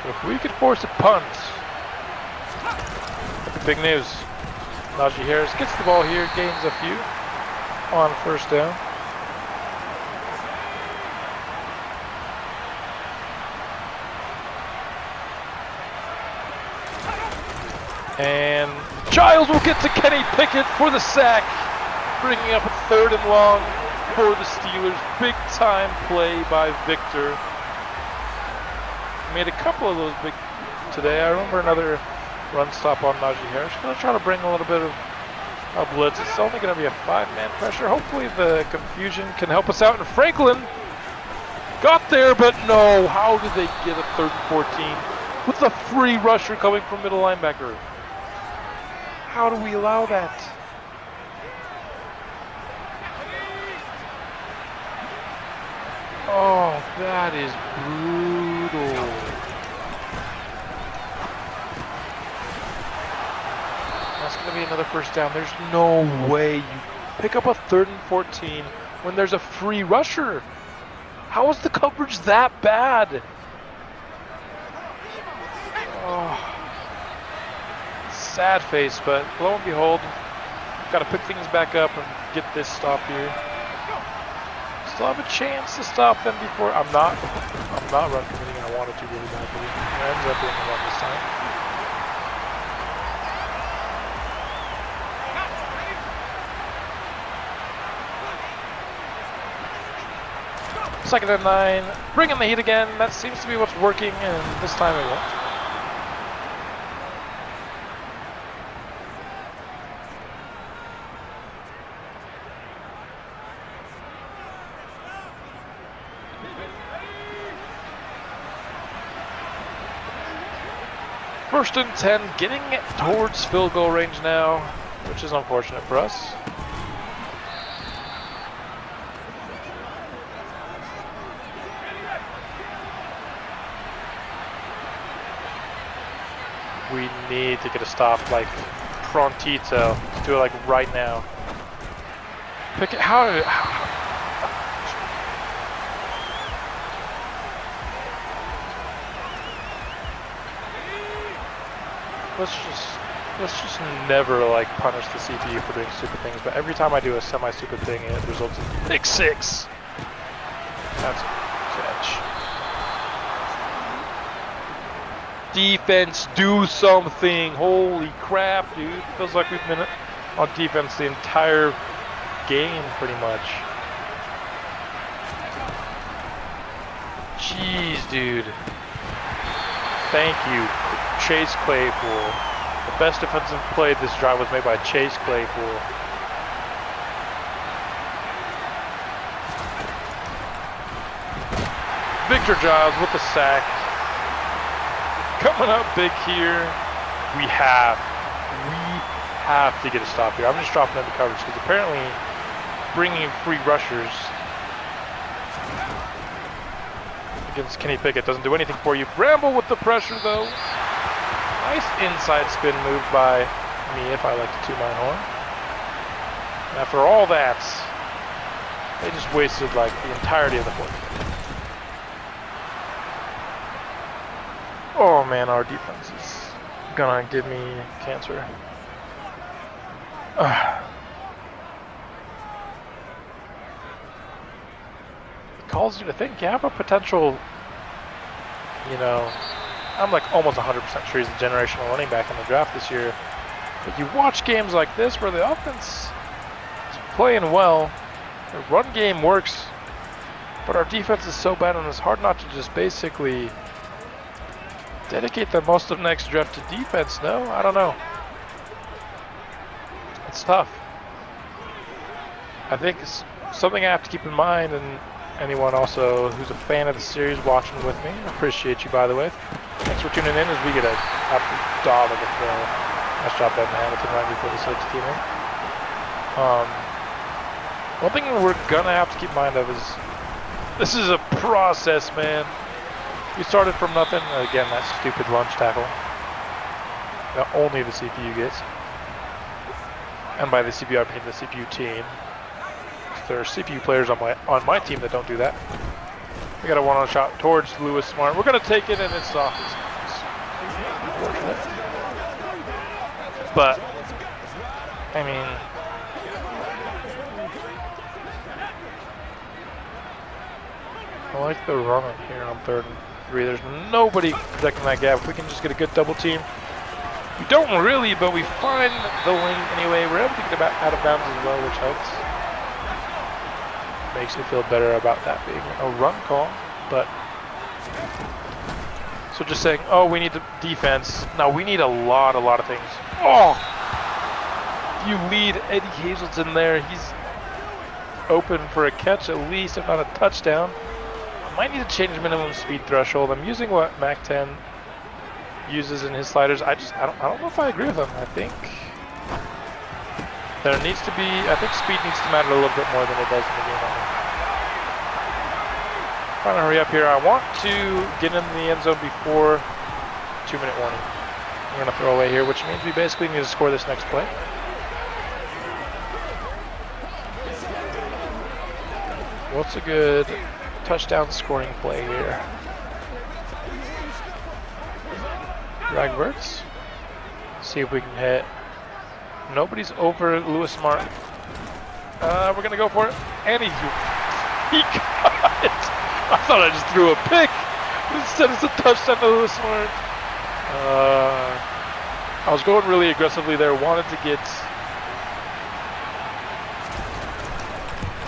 But if we could force a punt. Big news. Najee Harris gets the ball here, gains a few on 1st down. And Giles will get to Kenny Pickett for the sack, bringing up a 3rd and long for the Steelers. Big time play by Victor. Made a couple of those big today. I remember another run stop on Najee Harris. Going to try to bring a little bit of a blitz. It's only going to be a 5-man pressure. Hopefully the confusion can help us out. And Franklin got there, but no. How did they get a 3rd and 14 with a free rusher coming from middle linebacker? How do we allow that? Oh, that is brutal. That's going to be another 1st down. There's no way you pick up a 3rd and 14 when there's a free rusher. How is the coverage that bad? Oh, sad face, but lo and behold, got to pick things back up and get this stop here. Still have a chance to stop them before. I'm not run committing. I wanted to really badly. It ends up being a run this time. Second and 9, bringing the heat again. That seems to be what's working, and this time it won't. First and 10, getting towards field goal range now, which is unfortunate for us. We need to get a stop like prontito. Let's do it like right now. Pick it. How? Let's just never like punish the CPU for doing stupid things. But every time I do a semi-stupid thing, it results in pick 6. That's a catch. Defense, do something. Holy crap, dude. Feels like we've been on defense the entire game, pretty much. Jeez, dude. Thank you, Chase Claypool. The best defensive play this drive was made by Chase Claypool. Victor Giles with the sack. Coming up big here. We have to get a stop here. I'm just dropping into coverage because apparently bringing in free rushers against Kenny Pickett doesn't do anything for you. Bramble with the pressure though. Nice inside spin move by me, if I like to toot my horn. And after all that, they just wasted like the entirety of the fourth. Oh man, our defense is gonna give me cancer. It calls you to think you have a potential, you know, I'm like almost 100% sure he's a generational running back in the draft this year. But you watch games like this where the offense is playing well, the run game works, but our defense is so bad and it's hard not to just basically dedicate the most of next draft to defense, no? I don't know. It's tough. I think it's something I have to keep in mind, and anyone also who's a fan of the series watching with me, I appreciate you, by the way. Thanks for tuning in as we get an absolute dog of a throw. Nice job by Hamilton right before the switch came in. One thing we're gonna have to keep in mind of is this is a process, man. We started from nothing. Again, that stupid lunge tackle that only the CPU gets. And by the CPU, I mean the CPU team. There are CPU players on my team that don't do that. We got a one-on shot towards Lewis Smart. We're gonna take it, and it's off. It's unfortunate. But I mean, I like the run here on 3rd and 3. There's nobody protecting that gap. If we can just get a good double team. We don't really, but we find the lane anyway. We're able to get out of bounds as well, which helps. Makes me feel better about that being a run call, but so just saying, oh, we need the defense. Now we need a lot of things. Oh, you lead Eddie Hazelton there. He's open for a catch at least, if not a touchdown. I might need to change minimum speed threshold. I'm using what Mac 10 uses in his sliders. I don't know if I agree with him. I think there needs to be, I think speed needs to matter a little bit more than it does in the game. Trying to hurry up here. I want to get in the end zone before 2-minute warning. I'm going to throw away here, which means we basically need to score this next play. What's a good touchdown scoring play here? Drag verts. See if we can hit. Nobody's over Lewis Smart. We're gonna go for it. And he got it. I thought I just threw a pick. But instead it's a touchdown to Lewis Smart. I was going really aggressively there. Wanted to get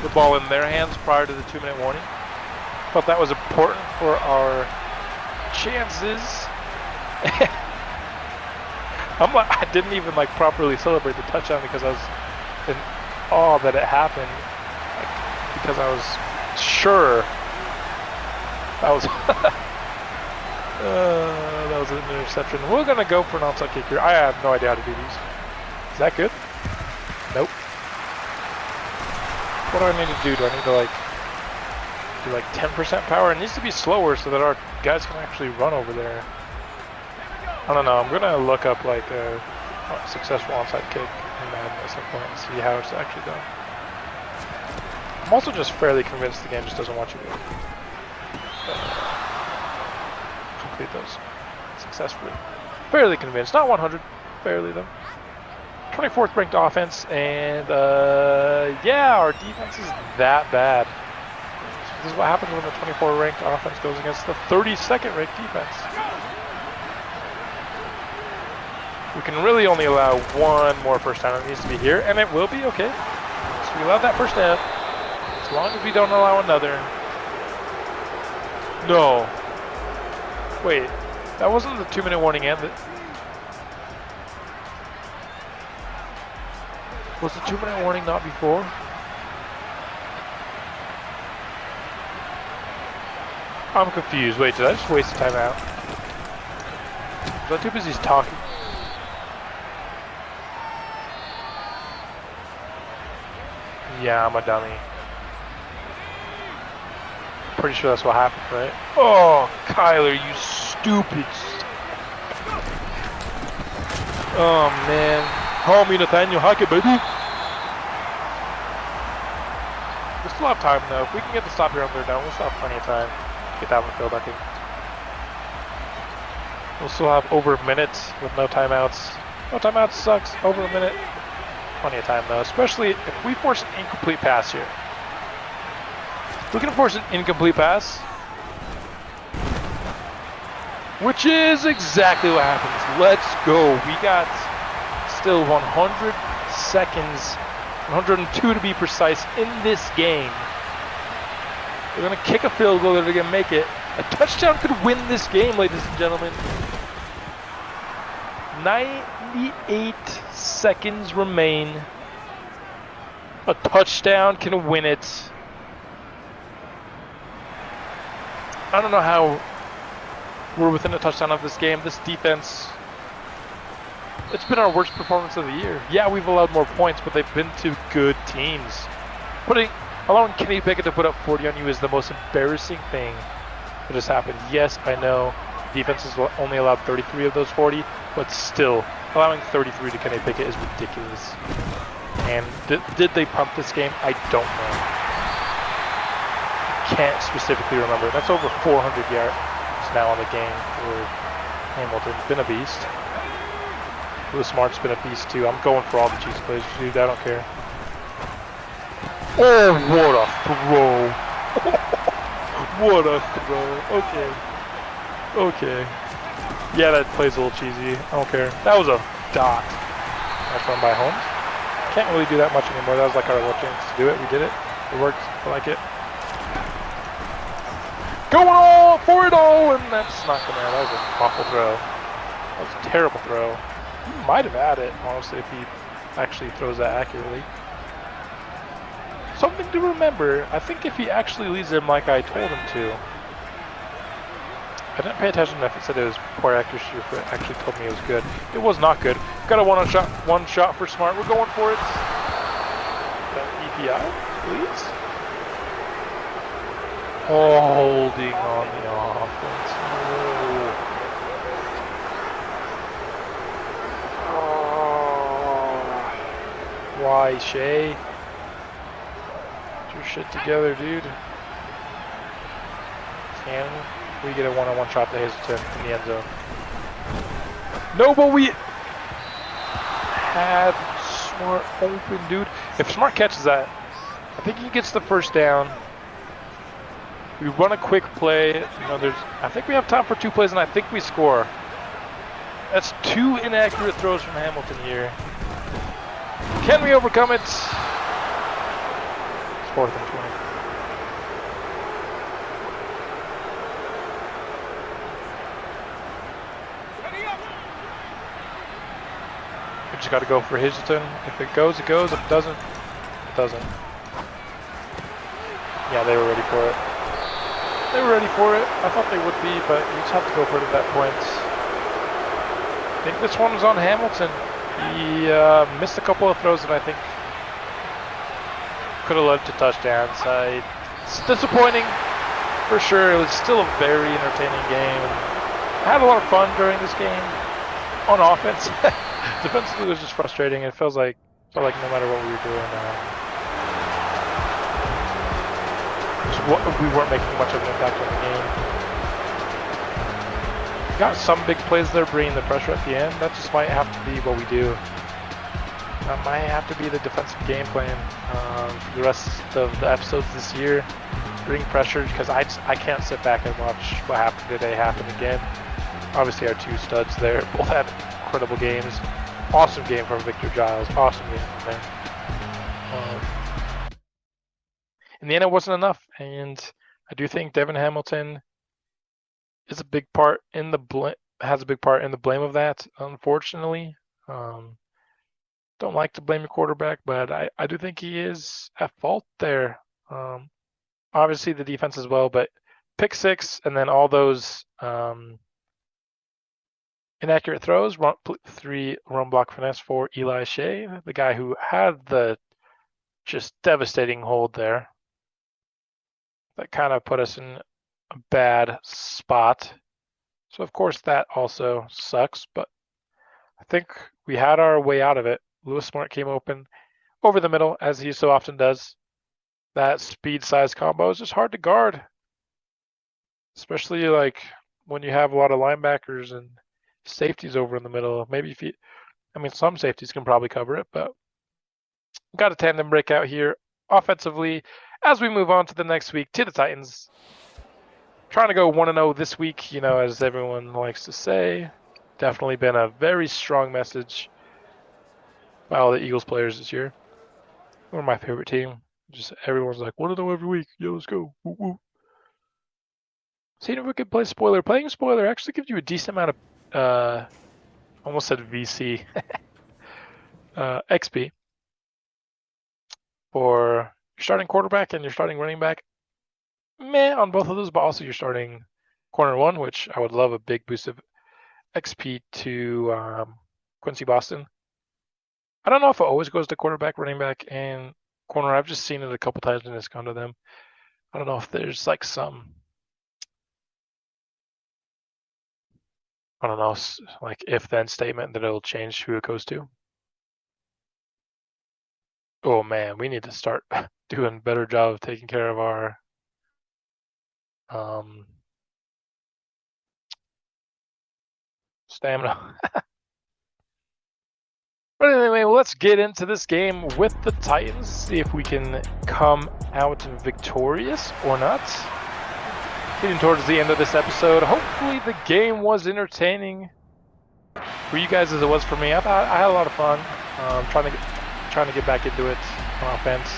the ball in their hands prior to the 2-minute warning. Thought that was important for our chances. I didn't even like properly celebrate the touchdown because I was in awe that it happened. Because I was sure that was that was an interception. We're gonna go for an onside kick here. I have no idea how to do these. Is that good? Nope. What do I need to do? Do I need to like do like 10% power? It needs to be slower so that our guys can actually run over there. I don't know. I'm gonna look up like a successful onside kick in Madden at some point and see how it's actually done. I'm also just fairly convinced the game just doesn't want you to complete those successfully. Fairly convinced, not 100, fairly though. 24th ranked offense, and yeah, our defense is that bad. So this is what happens when the 24th ranked offense goes against the 32nd ranked defense. We can really only allow one more first down. It needs to be here, and it will be, okay. So we allow that first down. As long as we don't allow another. No. Wait, that wasn't the 2-minute warning and was the 2-minute warning not before? I'm confused. Wait, did I just waste a timeout? Was I too busy talking? Yeah, I'm a dummy. Pretty sure that's what happened, right? Oh, Kyler, you stupid. Oh, man. Call me Nathaniel Hackett, baby. We still have time, though. If we can get the stop here on 3rd down, we'll still have plenty of time to get that on the field, I think. We'll still have over a minute with no timeouts. No timeouts sucks. Over a minute. Plenty of time, though, especially if we force an incomplete pass here. We can force an incomplete pass, which is exactly what happens. Let's go. We got still 100 seconds, 102 to be precise, in this game. We're going to kick a field goal. They're going to make it. A touchdown could win this game, ladies and gentlemen. 98 seconds remain. A touchdown can win it. I don't know how we're within a touchdown of this game. This defense, it's been our worst performance of the year. Yeah, we've allowed more points, but they've been to good teams. Allowing Kenny Pickett to put up 40 on you is the most embarrassing thing that has happened. Yes, I know defense has only allowed 33 of those 40, but still, allowing 33 to Kenny Pickett is ridiculous. And did they pump this game? I don't know. Can't specifically remember. That's over 400 yards now on the game for Hamilton. Been a beast. Lewis Smart's been a beast too. I'm going for all the cheese plays, dude. I don't care. Oh, what a throw! What a throw! Okay. Okay. Yeah, that play's a little cheesy. I don't care. That was a dot. Nice run by Holmes. Can't really do that much anymore. That was like our little chance to do it. We did it. It worked. I like it. Going all for it all, and that's not gonna. That was an awful throw. That was a terrible throw. He might have had it, honestly, if he actually throws that accurately. Something to remember. I think if he actually leads him like I told him to. I didn't pay attention if it said it was poor accuracy or if it actually told me it was good. It was not good. Got a one shot for Smart. We're going for it. EPI, please. Oh, holding on the offense. Oh. Why, Shea? Your shit together, dude. Can we get a one-on-one shot to Hazelton in the end zone? No, but we had Smart open, dude. If Smart catches that, I think he gets the first down. We run a quick play. You know, I think we have time for 2 plays, and I think we score. That's 2 inaccurate throws from Hamilton here. Can we overcome it? It's 4th and 20. We just got to go for Hazelton. If it goes, it goes. If it doesn't, it doesn't. Yeah, they were ready for it. They were ready for it. I thought they would be, but you just have to go for it at that point. I think this one was on Hamilton. He missed a couple of throws that I think could have led to touchdowns. It's disappointing for sure. It was still a very entertaining game. I had a lot of fun during this game on offense. Defensively, it was just frustrating. It felt like no matter what we were doing, we weren't making much of an impact on the game. Got some big plays there, bringing the pressure at the end. That just might have to be what we do. That might have to be the defensive game plan for the rest of the episodes this year. Bring pressure, because I can't sit back and watch what happened today happen again. Obviously, our 2 studs there both had incredible games. Awesome game from Victor Giles. Awesome game from him. In the end, it wasn't enough, and I do think Devin Hamilton is a big part in the has a big part in the blame of that. Unfortunately, don't like to blame your quarterback, but I do think he is at fault there. Obviously, the defense as well, but pick 6 and then all those inaccurate throws. 3 run block finesse for Eli Shea, the guy who had the just devastating hold there. That kind of put us in a bad spot. So, of course, that also sucks, but I think we had our way out of it. Lewis Smart came open over the middle, as he so often does. That speed-size combo is just hard to guard, especially like when you have a lot of linebackers and safeties over in the middle. Maybe some safeties can probably cover it, but got a tandem breakout here offensively. As we move on to the next week, to the Titans. Trying to go 1-0 this week, as everyone likes to say. Definitely been a very strong message by all the Eagles players this year. One of my favorite team. Just everyone's like, 1-0 every week. Yo, let's go. Woo, woo. Seeing if we could play spoiler. Playing spoiler actually gives you a decent amount of, almost said VC, XP for your starting quarterback and your starting running back. Meh on both of those, but also you're starting corner 1, which I would love a big boost of XP to Quincy Boston. I don't know if it always goes to quarterback, running back, and corner. I've just seen it a couple times and it's gone to them. I don't know if there's like some, like if-then statement that it'll change who it goes to. Oh man, we need to start doing a better job of taking care of our stamina. But anyway, let's get into this game with the Titans, see if we can come out victorious or not. Getting towards the end of this episode, hopefully the game was entertaining for you guys as it was for me. I had a lot of fun trying to get back into it on offense.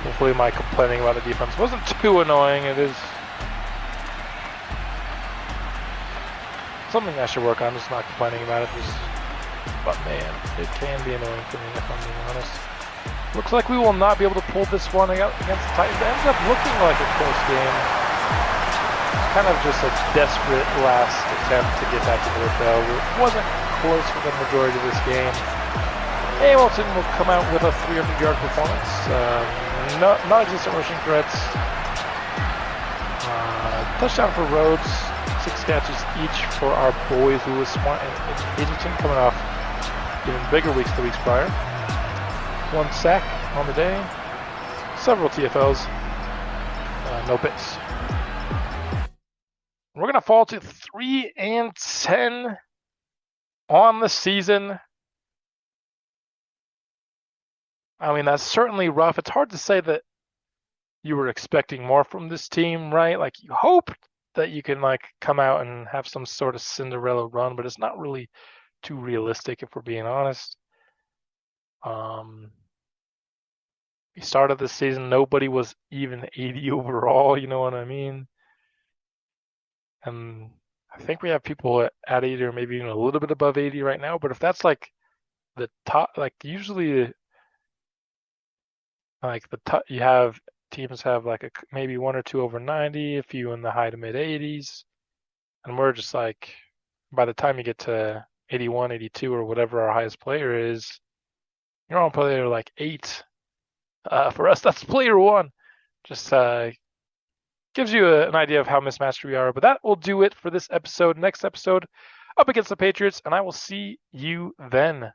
Hopefully my complaining about the defense wasn't too annoying. It is something I should work on, just not complaining about it. But man, it can be annoying for me if I'm being honest. Looks like we will not be able to pull this one out against the Titans. It ends up looking like a close game. It's kind of just a desperate last attempt to get back into it though. It wasn't close for the majority of this game. Hamilton will come out with a 300-yard performance. Non-existent rushing threats. Touchdown for Rhodes. 6 catches each for our boys Lewis Smart and Hazelton, coming off even bigger weeks the weeks prior. 1 sack on the day. several TFLs, no bits. We're going to fall to 3-10 on the season. I mean, that's certainly rough. It's hard to say that you were expecting more from this team, right? Like, you hope that you can like come out and have some sort of Cinderella run, but it's not really too realistic if we're being honest. We started the season, nobody was even 80 overall, you know what I mean? And I think we have people at 80 or maybe even a little bit above 80 right now, but if that's like the top, like usually like the top, you have teams have like maybe one or two over 90, a few in the high to mid 80s, and we're just like by the time you get to 81, 82 or whatever our highest player is, you're on player like 8. For us, that's player 1. Just gives you an idea of how mismatched we are. But that will do it for this episode. Next episode, up against the Patriots, and I will see you then.